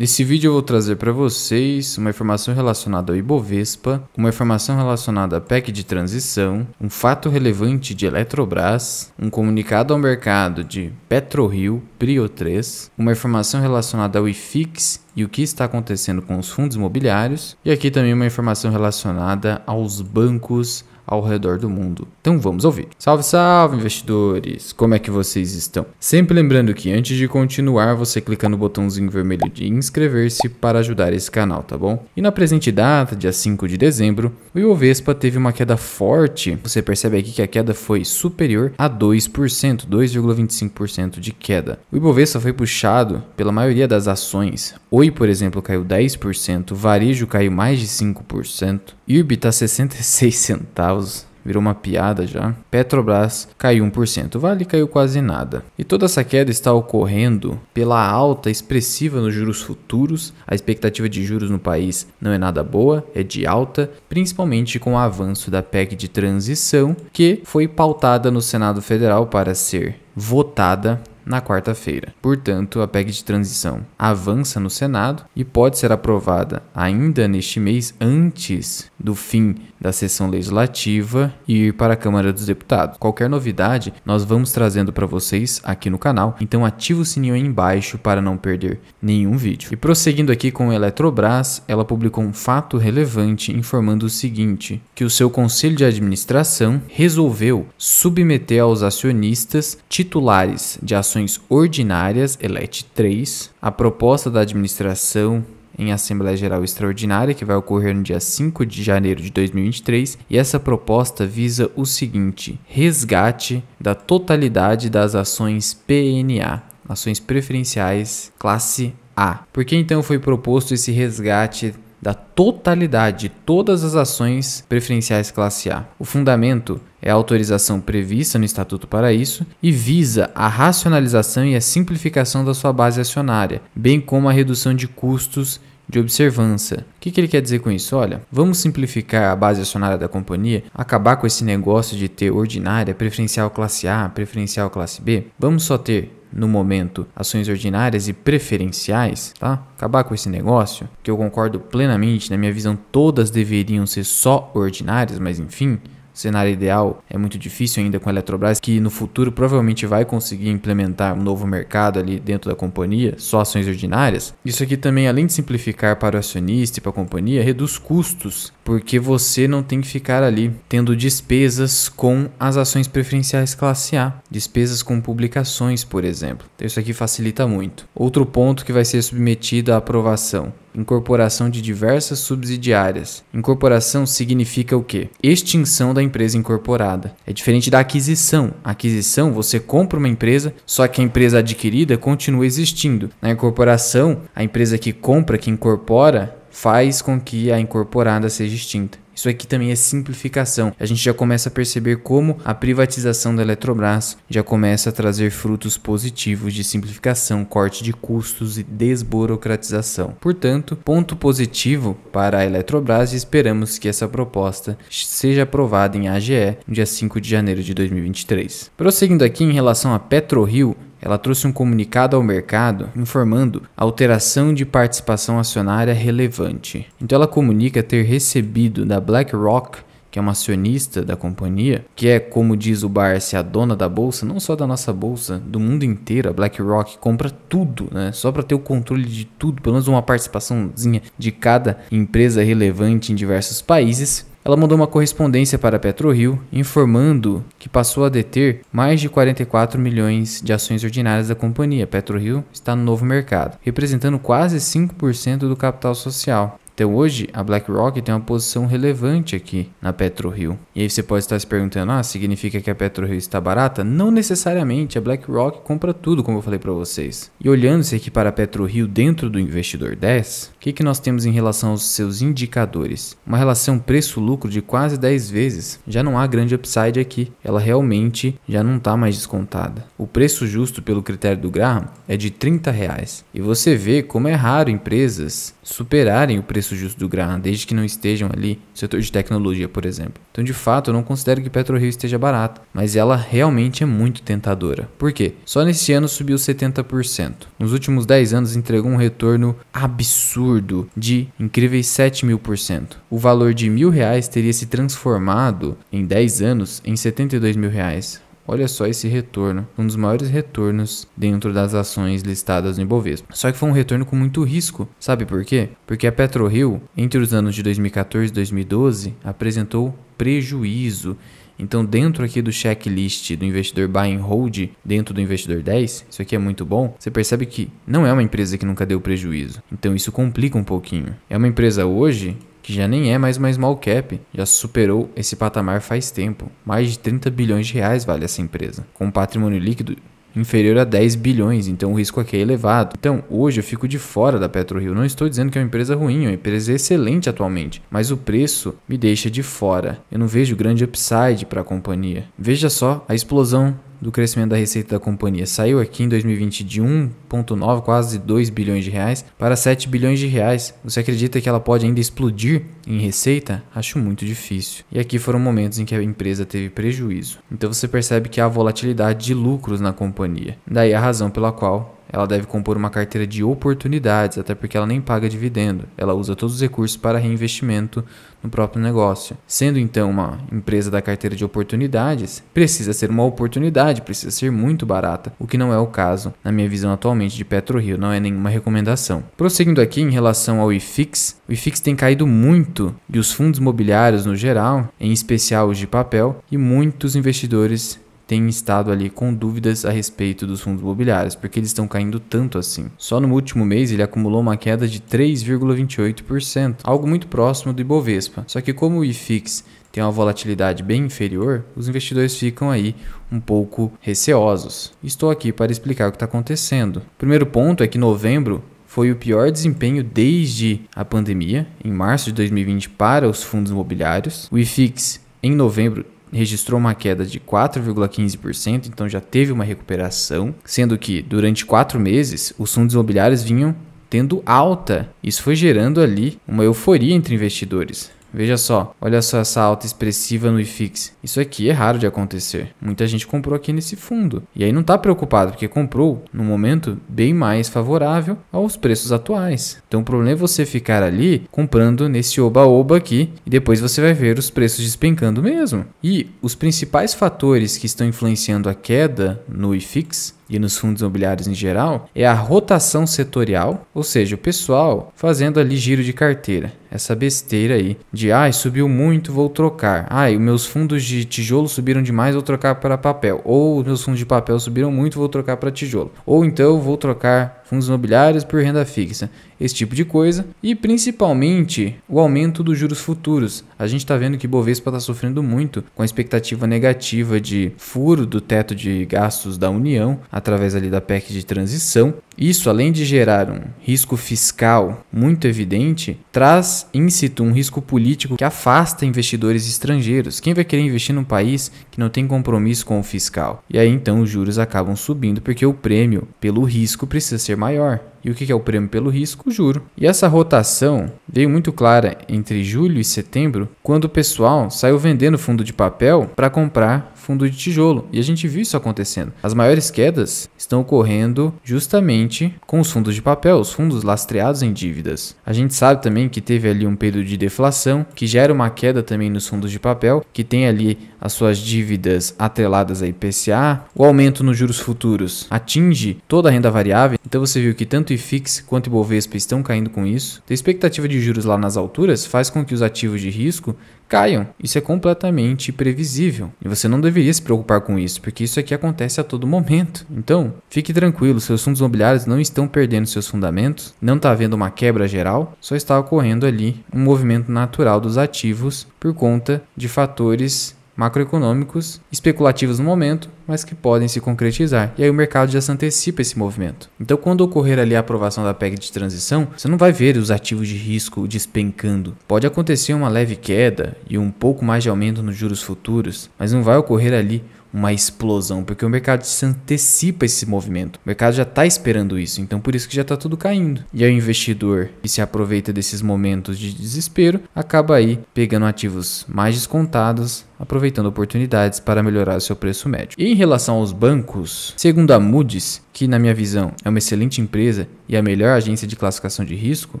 Nesse vídeo eu vou trazer para vocês uma informação relacionada ao Ibovespa, uma informação relacionada à PEC de transição, um fato relevante de Eletrobras, um comunicado ao mercado de PetroRio, Prio3, uma informação relacionada ao IFIX e o que está acontecendo com os fundos imobiliários, e aqui também uma informação relacionada aos bancos ao redor do mundo. Então vamos ao vídeo. Salve, salve, investidores! Como é que vocês estão? Sempre lembrando que antes de continuar, você clica no botãozinho vermelho de inscrever-se para ajudar esse canal, tá bom? E na presente data, dia 5 de dezembro, o Ibovespa teve uma queda forte. Você percebe aqui que a queda foi superior a 2%, 2,25% de queda. O Ibovespa foi puxado pela maioria das ações. Oi, por exemplo, caiu 10%, varejo caiu mais de 5%, IRB está 66 centavos, virou uma piada já. Petrobras caiu 1%, Vale caiu quase nada. E toda essa queda está ocorrendo pela alta expressiva nos juros futuros. A expectativa de juros no país não é nada boa, é de alta, principalmente com o avanço da PEC de transição, que foi pautada no Senado Federal para ser votada na quarta-feira. Portanto, a PEC de transição avança no Senado e pode ser aprovada ainda neste mês, antes do fim da sessão legislativa e ir para a Câmara dos Deputados. Qualquer novidade, nós vamos trazendo para vocês aqui no canal, então ativa o sininho aí embaixo para não perder nenhum vídeo. E prosseguindo aqui com a Eletrobras, ela publicou um fato relevante informando o seguinte, que o seu conselho de administração resolveu submeter aos acionistas titulares de ações ordinárias, ELET 3, a proposta da administração em Assembleia Geral Extraordinária, que vai ocorrer no dia 5 de janeiro de 2023, e essa proposta visa o seguinte: resgate da totalidade das ações PNA, ações preferenciais classe A. Por que então foi proposto esse resgate da totalidade de todas as ações preferenciais classe A? O fundamento é a autorização prevista no Estatuto para isso e visa a racionalização e a simplificação da sua base acionária, bem como a redução de custos de observância. O que ele quer dizer com isso? Olha, vamos simplificar a base acionária da companhia, acabar com esse negócio de ter ordinária, preferencial classe A, preferencial classe B. Vamos só ter, no momento, ações ordinárias e preferenciais, tá? Acabar com esse negócio, que eu concordo plenamente, na minha visão todas deveriam ser só ordinárias, mas enfim, o cenário ideal é muito difícil ainda com a Eletrobras, que no futuro provavelmente vai conseguir implementar um novo mercado ali dentro da companhia, só ações ordinárias. Isso aqui também, além de simplificar para o acionista e para a companhia, reduz custos, porque você não tem que ficar ali tendo despesas com as ações preferenciais classe A, despesas com publicações, por exemplo. Então isso aqui facilita muito. Outro ponto que vai ser submetido à aprovação: incorporação de diversas subsidiárias. Incorporação significa o quê? Extinção da empresa incorporada. É diferente da aquisição. A aquisição, você compra uma empresa, só que a empresa adquirida continua existindo. Na incorporação, a empresa que compra, que incorpora, faz com que a incorporada seja extinta. Isso aqui também é simplificação. A gente já começa a perceber como a privatização da Eletrobras já começa a trazer frutos positivos de simplificação, corte de custos e desburocratização. Portanto, ponto positivo para a Eletrobras, e esperamos que essa proposta seja aprovada em AGE no dia 5 de janeiro de 2023. Prosseguindo aqui em relação a PetroRio, ela trouxe um comunicado ao mercado informando a alteração de participação acionária relevante. Então ela comunica ter recebido da BlackRock, que é uma acionista da companhia, que é, como diz o Barsi, a dona da bolsa, não só da nossa bolsa, do mundo inteiro. A BlackRock compra tudo, né? Só para ter o controle de tudo, pelo menos uma participaçãozinha de cada empresa relevante em diversos países. Ela mandou uma correspondência para a PetroRio informando que passou a deter mais de 44 milhões de ações ordinárias da companhia. A PetroRio está no novo mercado, representando quase 5% do capital social. Então hoje a BlackRock tem uma posição relevante aqui na PetroRio. E aí você pode estar se perguntando, significa que a PetroRio está barata? Não necessariamente, a BlackRock compra tudo, como eu falei para vocês. E olhando-se aqui para a PetroRio dentro do Investidor 10, o que nós temos em relação aos seus indicadores? Uma relação preço-lucro de quase 10 vezes. Já não há grande upside aqui. Ela realmente já não está mais descontada. O preço justo pelo critério do Graham é de R$30. E você vê como é raro empresas superarem o preço preço justo do grão, desde que não estejam ali no setor de tecnologia, por exemplo. Então, de fato, eu não considero que PetroRio esteja barata, mas ela realmente é muito tentadora. Por quê? Só nesse ano subiu 70%. Nos últimos 10 anos entregou um retorno absurdo de incríveis 7.000%. O valor de R$1.000 teria se transformado em 10 anos em R$72.000. Olha só esse retorno, um dos maiores retornos dentro das ações listadas no Ibovespa. Só que foi um retorno com muito risco. Sabe por quê? Porque a PetroRio, entre os anos de 2014 e 2012, apresentou prejuízo. Então, dentro aqui do checklist do investidor Buy and Hold, dentro do investidor 10, isso aqui é muito bom, você percebe que não é uma empresa que nunca deu prejuízo. Então, isso complica um pouquinho. É uma empresa hoje que já nem é mais uma small cap, já superou esse patamar faz tempo. Mais de 30 bilhões de reais vale essa empresa, com um patrimônio líquido inferior a 10 bilhões, então o risco aqui é elevado. Então, hoje eu fico de fora da PetroRio. Não estou dizendo que é uma empresa ruim, é uma empresa excelente atualmente, mas o preço me deixa de fora. Eu não vejo grande upside para a companhia. Veja só a explosão do crescimento da receita da companhia. Saiu aqui em 2020 de 1,9, quase 2 bilhões de reais para 7 bilhões de reais. Você acredita que ela pode ainda explodir em receita? Acho muito difícil. E aqui foram momentos em que a empresa teve prejuízo. Então você percebe que há volatilidade de lucros na companhia. Daí a razão pela qual ela deve compor uma carteira de oportunidades, até porque ela nem paga dividendo. Ela usa todos os recursos para reinvestimento no próprio negócio. Sendo então uma empresa da carteira de oportunidades, precisa ser uma oportunidade, precisa ser muito barata, o que não é o caso, na minha visão atualmente, de PetroRio, não é nenhuma recomendação. Prosseguindo aqui em relação ao IFIX, o IFIX tem caído muito e os fundos imobiliários no geral, em especial os de papel, e muitos investidores têm estado ali com dúvidas a respeito dos fundos imobiliários, porque eles estão caindo tanto assim. Só no último mês ele acumulou uma queda de 3,28%, algo muito próximo do Ibovespa. Só que como o IFIX tem uma volatilidade bem inferior, os investidores ficam aí um pouco receosos. Estou aqui para explicar o que está acontecendo. O primeiro ponto é que novembro foi o pior desempenho desde a pandemia, em março de 2020, para os fundos imobiliários. O IFIX, em novembro, registrou uma queda de 4,15%, então já teve uma recuperação, sendo que durante 4 meses os fundos imobiliários vinham tendo alta. Isso foi gerando ali uma euforia entre investidores. Veja só, olha só essa alta expressiva no IFIX. Isso aqui é raro de acontecer. Muita gente comprou aqui nesse fundo. E aí não está preocupado, porque comprou num momento bem mais favorável aos preços atuais. Então o problema é você ficar ali comprando nesse oba-oba aqui e depois você vai ver os preços despencando mesmo. E os principais fatores que estão influenciando a queda no IFIX e nos fundos imobiliários em geral, é a rotação setorial, ou seja, o pessoal fazendo ali giro de carteira. Essa besteira aí de, subiu muito, vou trocar. Os meus fundos de tijolo subiram demais, vou trocar para papel. Ou os meus fundos de papel subiram muito, vou trocar para tijolo. Ou então vou trocar fundos imobiliários por renda fixa. Esse tipo de coisa. E principalmente o aumento dos juros futuros. A gente está vendo que Bovespa está sofrendo muito com a expectativa negativa de furo do teto de gastos da União, através ali da PEC de transição. Isso, além de gerar um risco fiscal muito evidente, traz íncito um risco político que afasta investidores estrangeiros. Quem vai querer investir num país que não tem compromisso com o fiscal? E aí então os juros acabam subindo porque o prêmio pelo risco precisa ser maior. E o que é o prêmio pelo risco? O juro. E essa rotação veio muito clara entre julho e setembro, quando o pessoal saiu vendendo fundo de papel para comprar fundo de tijolo. E a gente viu isso acontecendo. As maiores quedas estão ocorrendo justamente com os fundos de papel, os fundos lastreados em dívidas. A gente sabe também que teve ali um período de deflação, que gera uma queda também nos fundos de papel, que tem ali as suas dívidas atreladas a IPCA. O aumento nos juros futuros atinge toda a renda variável. Então você viu que tanto IFIX quanto Ibovespa estão caindo com isso. A expectativa de juros lá nas alturas faz com que os ativos de risco caiam. Isso é completamente previsível. E você não deveria se preocupar com isso, porque isso aqui acontece a todo momento. Então, fique tranquilo, seus fundos imobiliários não estão perdendo seus fundamentos, não está havendo uma quebra geral, só está ocorrendo ali um movimento natural dos ativos por conta de fatores macroeconômicos especulativos no momento, mas que podem se concretizar. E aí o mercado já se antecipa esse movimento. Então, quando ocorrer ali a aprovação da PEC de transição, você não vai ver os ativos de risco despencando. Pode acontecer uma leve queda e um pouco mais de aumento nos juros futuros, mas não vai ocorrer ali uma explosão, porque o mercado se antecipa esse movimento. O mercado já está esperando isso, então por isso que já está tudo caindo. E aí o investidor que se aproveita desses momentos de desespero acaba aí pegando ativos mais descontados, aproveitando oportunidades para melhorar o seu preço médio. E em relação aos bancos, segundo a Moody's, que na minha visão é uma excelente empresa e a melhor agência de classificação de risco,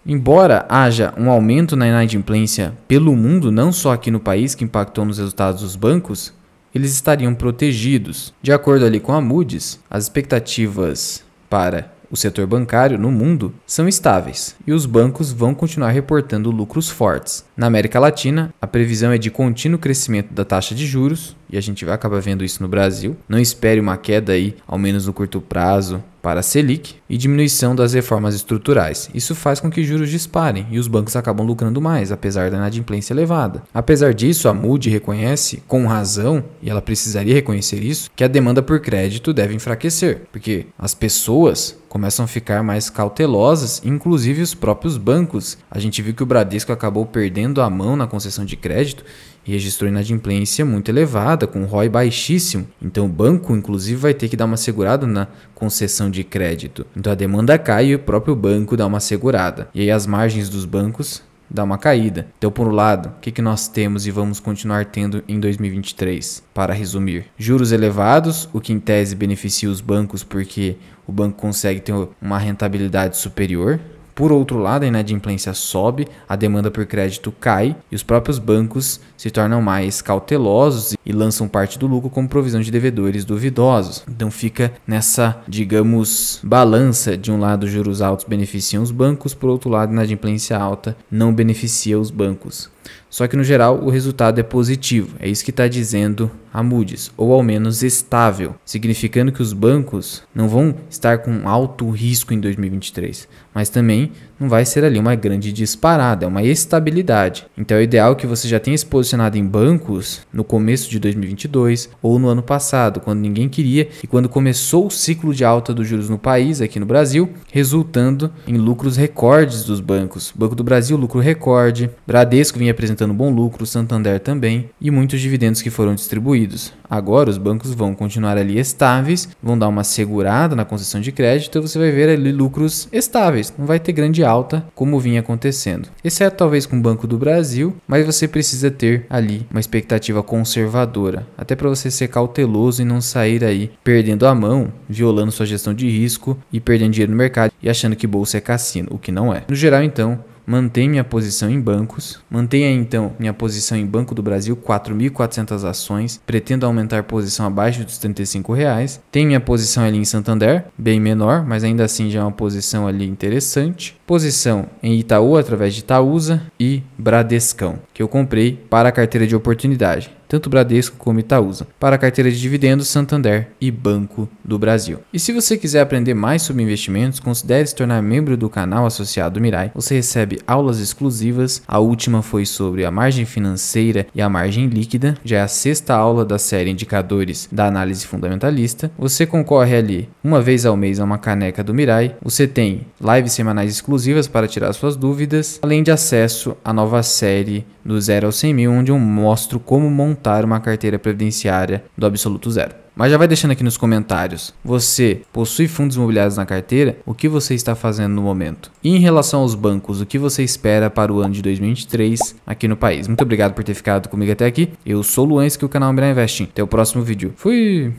embora haja um aumento na inadimplência pelo mundo, não só aqui no país, que impactou nos resultados dos bancos, eles estariam protegidos. De acordo ali com a Moody's, as expectativas para o setor bancário no mundo são estáveis e os bancos vão continuar reportando lucros fortes. Na América Latina, a previsão é de contínuo crescimento da taxa de juros e a gente vai acabar vendo isso no Brasil. Não espere uma queda aí, ao menos no curto prazo, para a Selic e diminuição das reformas estruturais. Isso faz com que juros disparem e os bancos acabam lucrando mais, apesar da inadimplência elevada. Apesar disso, a Moody's reconhece, com razão, e ela precisaria reconhecer isso, que a demanda por crédito deve enfraquecer, porque as pessoas começam a ficar mais cautelosas, inclusive os próprios bancos. A gente viu que o Bradesco acabou perdendo a mão na concessão de crédito e registrou inadimplência muito elevada, com ROI baixíssimo. Então o banco, inclusive, vai ter que dar uma segurada na concessão de crédito. Então a demanda cai e o próprio banco dá uma segurada. E aí as margens dos bancos dá uma caída. Então, por um lado, o que nós temos e vamos continuar tendo em 2023? Para resumir, juros elevados, o que em tese beneficia os bancos porque o banco consegue ter uma rentabilidade superior. Por outro lado, a inadimplência sobe, a demanda por crédito cai e os próprios bancos se tornam mais cautelosos e lançam parte do lucro como provisão de devedores duvidosos. Então fica nessa, digamos, balança. De um lado, juros altos beneficiam os bancos, por outro lado, a inadimplência alta não beneficia os bancos. Só que no geral o resultado é positivo, é isso que está dizendo a Moody's, ou ao menos estável, significando que os bancos não vão estar com alto risco em 2023, mas também não vai ser ali uma grande disparada, é uma estabilidade. Então é o ideal que você já tenha se posicionado em bancos no começo de 2022 ou no ano passado, quando ninguém queria e quando começou o ciclo de alta dos juros no país, aqui no Brasil, resultando em lucros recordes dos bancos. Banco do Brasil, lucro recorde, Bradesco vinha apresentando bom lucro, Santander também, e muitos dividendos que foram distribuídos. Agora os bancos vão continuar ali estáveis, vão dar uma segurada na concessão de crédito, você vai ver ali lucros estáveis, não vai ter grande alta como vinha acontecendo. Exceto talvez com o Banco do Brasil, mas você precisa ter ali uma expectativa conservadora, até para você ser cauteloso e não sair aí perdendo a mão, violando sua gestão de risco e perdendo dinheiro no mercado e achando que bolsa é cassino, o que não é. No geral, então, mantenho minha posição em bancos, mantenha então minha posição em Banco do Brasil, 4.400 ações, pretendo aumentar a posição abaixo dos R$35, tenho minha posição ali em Santander, bem menor, mas ainda assim já é uma posição ali interessante, posição em Itaú através de Itaúsa e Bradescão, que eu comprei para a carteira de oportunidade. Tanto Bradesco como Itaúsa, para a carteira de dividendos, Santander e Banco do Brasil. E se você quiser aprender mais sobre investimentos, considere se tornar membro do canal associado Mirai. Você recebe aulas exclusivas, a última foi sobre a margem financeira e a margem líquida, já é a 6ª aula da série Indicadores da Análise Fundamentalista. Você concorre ali uma vez ao mês a uma caneca do Mirai, você tem lives semanais exclusivas para tirar suas dúvidas, além de acesso à nova série do 0 ao 100 mil, onde eu mostro como montar uma carteira previdenciária do absoluto zero. Mas já vai deixando aqui nos comentários, você possui fundos imobiliários na carteira? O que você está fazendo no momento? E em relação aos bancos, o que você espera para o ano de 2023 aqui no país? Muito obrigado por ter ficado comigo até aqui. Eu sou o Luan, esse aqui é o canal Mirai Investing. Até o próximo vídeo. Fui!